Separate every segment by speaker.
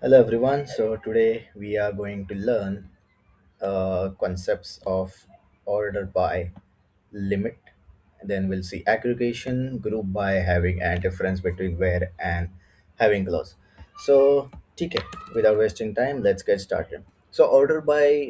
Speaker 1: Hello everyone. So today we are going to learn concepts of order by, limit. Then we'll see aggregation, group by, having and difference between where and having clause. So okay, without wasting time, let's get started. So order by,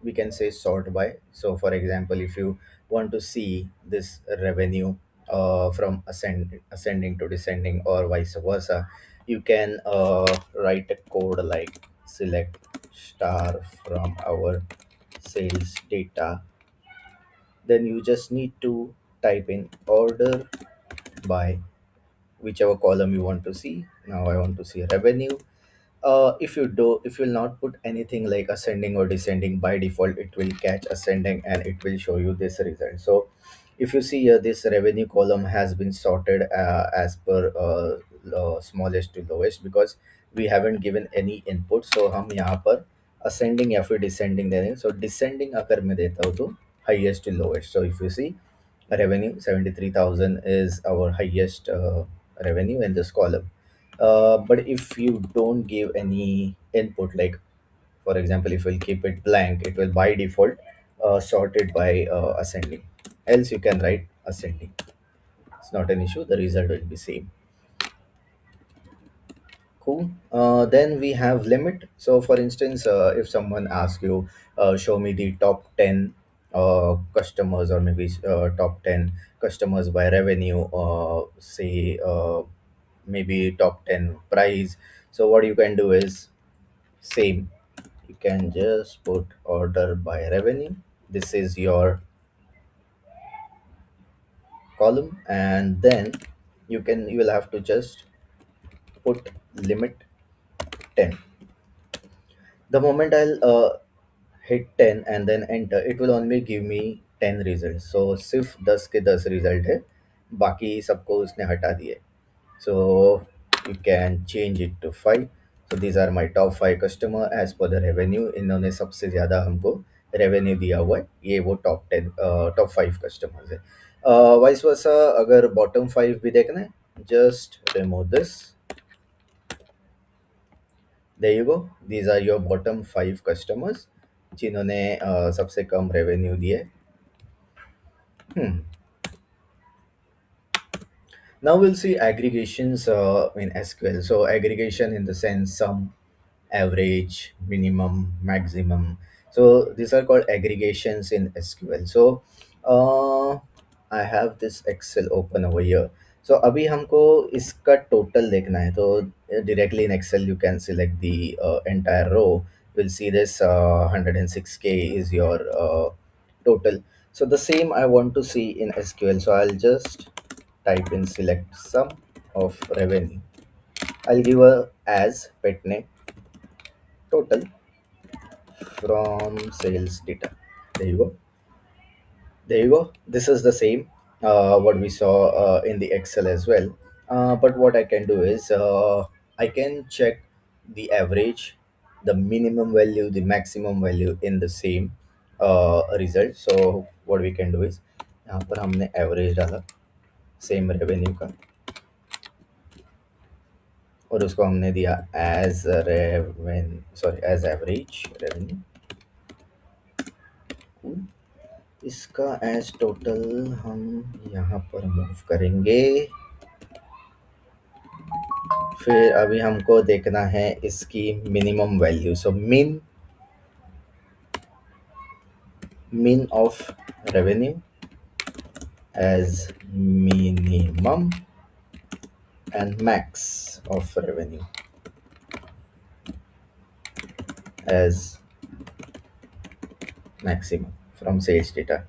Speaker 1: we can say sort by. So for example, if you want to see this revenue from ascending to descending or vice versa, you can write a code like select star from our sales data. Then you just need to type in order by whichever column you want to see. Now I want to see revenue. If you'll not put anything like ascending or descending, by default it will catch ascending and it will show you this result. So if you see here, this revenue column has been sorted as per smallest to lowest, because we haven't given any input. So हम यहाँ पर ascending या फिर descending दे दें. So descending अगर मैं देता हूँ तो highest to lowest. So if you see, revenue 73,000 is our highest revenue in this column. But if you don't give any input, like for example, if we'll keep it blank, it will by default sort it by ascending. Else you can write ascending. It's not an issue. The result will be same. Cool. Then we have limit. So, for instance, if someone asks you, show me the top 10 customers, or maybe top 10 customers by revenue, say maybe top 10 price. So, what you can do is same. You can just put order by revenue. This is your column, and then you will have to just put limit 10. The moment I'll hit 10 and then enter, it will only give me 10 results. So सिर्फ 10 के 10 result है, बाकी सबको उसने हटा दिए. So you can change it to 5. So these are my top 5 customer as per the revenue. इन्होंने सबसे ज़्यादा हमको रेवेन्यू दिया हुआ है, ये वो टॉप 5 कस्टमर्स है. वाइस वर्सा अगर बॉटम 5 भी देखना है, just remove this. There you go. These are your bottom 5 customers जिन्होंने सबसे कम रेवेन्यू दिए. Hmm. Now we'll see aggregations in SQL. So aggregation in the sense sum, average, minimum, maximum. So these are called aggregations in SQL. So uh, I have this Excel open over here. So अभी हमको इसका total देखना है. तो directly in Excel you can select the entire row. We'll see this 106k is your total. So the same I want to see in SQL. So I'll just type in select sum of revenue. I'll give a as pet name total from sales data. There you go. There you go. This is the same what we saw in the Excel as well. But what I can do is I can check the average, the minimum value, the maximum value in the same result. So what we can do is यहाँ पर हमने average डाला same revenue का, और उसको हमने दिया as revenue sorry as average revenue. इसका एज टोटल हम यहाँ पर मूव करेंगे. फिर अभी हमको देखना है इसकी minimum value. So min of revenue as minimum and max of revenue as maximum from sales data.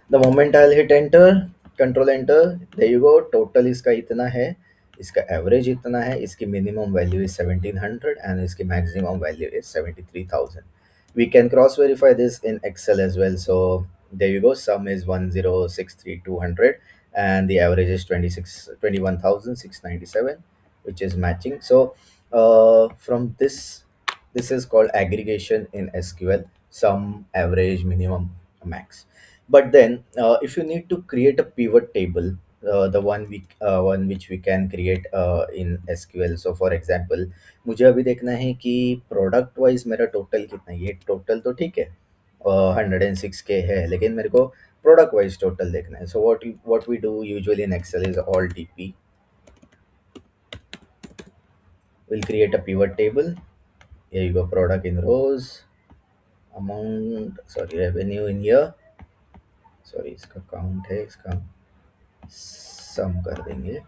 Speaker 1: The moment I'll hit enter, control enter, there you go. Total इसका इतना है, इसका एवरेज इतना है, इसकी मिनिमम वैल्यू इज 1700 एंड इसकी maximum value is 73,000. We can cross verify this in Excel as well. So there you go. Sum is 1063200 and the average is 21,697, which is matching. So from this is called aggregation in SQL: sum, average, minimum, max. But then if you need to create a pivot table, one which we can create in SQL. So for example, मुझे अभी देखना है कि product wise मेरा total कितना है। ये total तो ठीक है, 106K है, लेकिन मेरे को प्रोडक्ट वाइज टोटल देखना है। सो what we do usually in Excel is all TP. We'll create a pivot table. Here you go, product in rows, amount, sorry, revenue in here, sorry इसका काउंट है, इसका सम कर देंगे।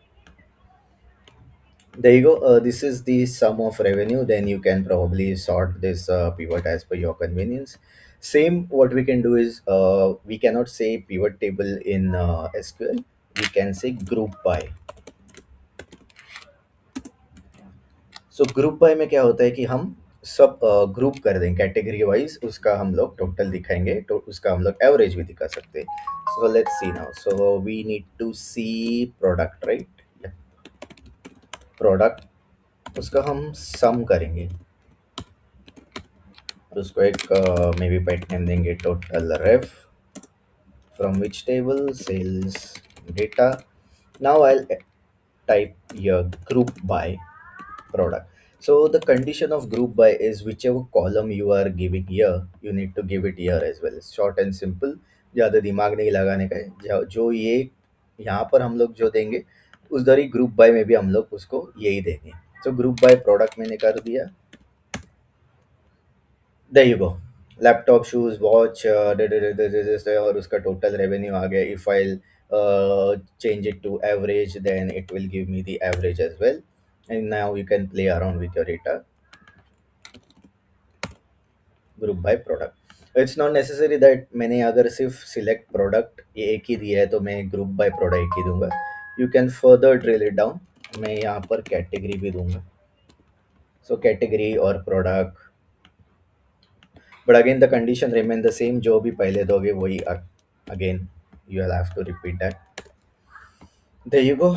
Speaker 1: There you go. This is the sum of revenue. Then you can probably sort this pivot as per your convenience. Same, what we can do is we cannot say pivot table in SQL. We can say group by. So group by में क्या होता है कि हम सब group कर देंगे category wise, उसका हम लोग टोटल दिखाएंगे, तो उसका हम लोग एवरेज भी दिखा सकते हैं। So let's see now, so we need to see product, right? Product, उसका हम सम करेंगे और उसको एक मे बी पेट नेम देंगे total rev, from which table sales data. Now I type your group by product. So the condition of group by is whichever column you are giving here, you need to give it here as well. Short and simple, ज़्यादा दिमाग नहीं लगाने का है। जो ये यहाँ पर हम लोग जो देंगे, उधर ही ग्रुप बाय में भी हम लोग उसको यही देंगे। तो ग्रुप बाय प्रोडक्ट मैंने कर दिया। There you go, laptop, shoes, watch, और उसका टोटल रेवेन्यू आ गया। If I change it to average, then it will give me the average as well. And now you can play around with your data, group by product। It's not necessary that मैंने अगर सिर्फ select product ये एक ही दिया है तो मैं group by product एक ही दूंगा। You can further drill it down. मैं यहाँ पर कैटेगरी भी दूंगा, सो कैटेगरी और product, but again the condition remain the same. जो भी पहले दोगे वही again you will have to repeat that. There you go,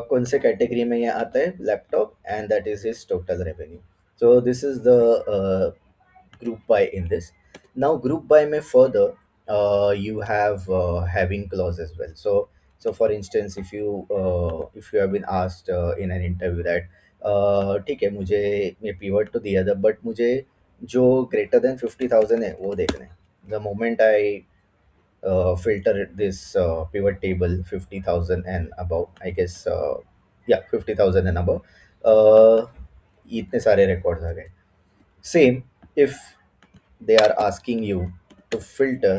Speaker 1: कौन से कैटेगरी में ये आता है, laptop, and that is his total revenue. So this is the group by in this. Now group by may further you have having clause as well. So for instance, if you have been asked in an interview that ठीक है, मुझे मैं pivot तो दिया था but मुझे जो greater than 50,000 है वो देखना है। The moment I filter this pivot table 50,000 and above, I guess, yeah, 50,000 and above, uh, इतने सारे records आ गए। Same, if they are asking you to filter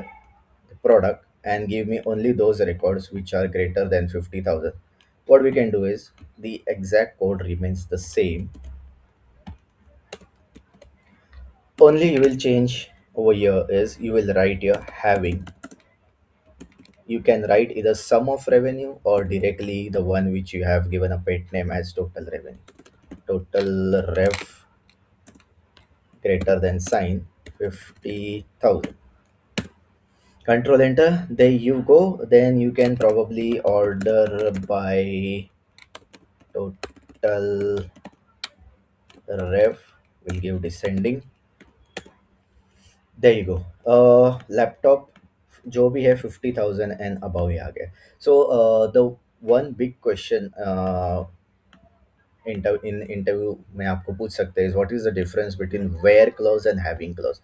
Speaker 1: the product and give me only those records which are greater than 50,000, what we can do is the exact code remains the same. Only you will change over here is you will write your having. You can write either sum of revenue or directly the one which you have given a pet name as total revenue. Total rev greater than sign 50,000. Control enter, there you go. Then you can probably order by total rev, will give descending। there you go, laptop जो भी है 50,000 and above ही आ गया। So the one big question in interview में आपको पूछ सकते हैं, what is the difference between where clause and having clause.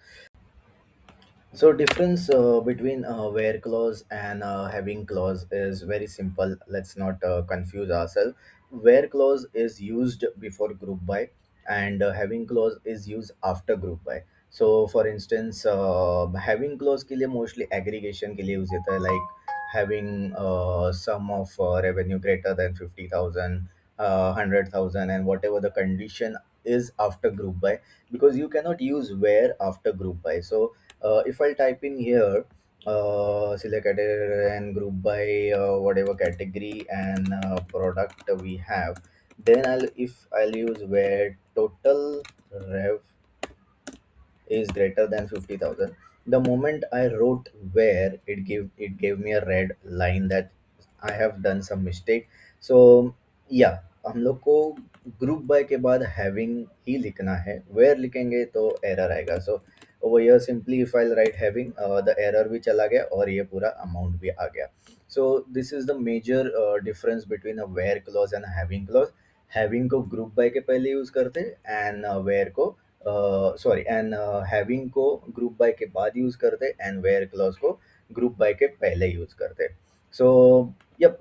Speaker 1: So difference between where clause and having clause is very simple. Let's not confuse ourselves. Where clause is used before group by, and having clause is used after group by. So for instance, having clause के लिए mostly aggregation के लिए use होता है, like having sum of revenue greater than 50,000, 100,000, and whatever the condition is after group by, because you cannot use where after group by. So if I type in here, select category and group by whatever category and product we have, then I'll use where total rev is greater than 50,000. The moment I wrote where, it gave me a red line that I have done some mistake. So yeah, हम लोग को group by के बाद having ही लिखना है, where लिखेंगे तो error आएगा। सो over here simply if I'll write having, the error भी चला गया और ये पूरा amount भी आ गया. So this is the major difference between a where clause and a having clause. Having को group by के पहले यूज करते हैं and where को सॉरी एंड हैविंग को ग्रुप बाय के बाद यूज करते हैं एंड वेयर क्लॉज को ग्रुप बाय के पहले यूज करते हैं. So yep,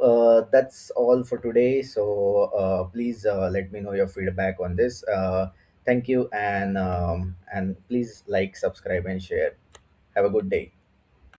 Speaker 1: that's all for today. So please let me know your feedback on this. Thank you, and please like, subscribe, and share. Have a good day.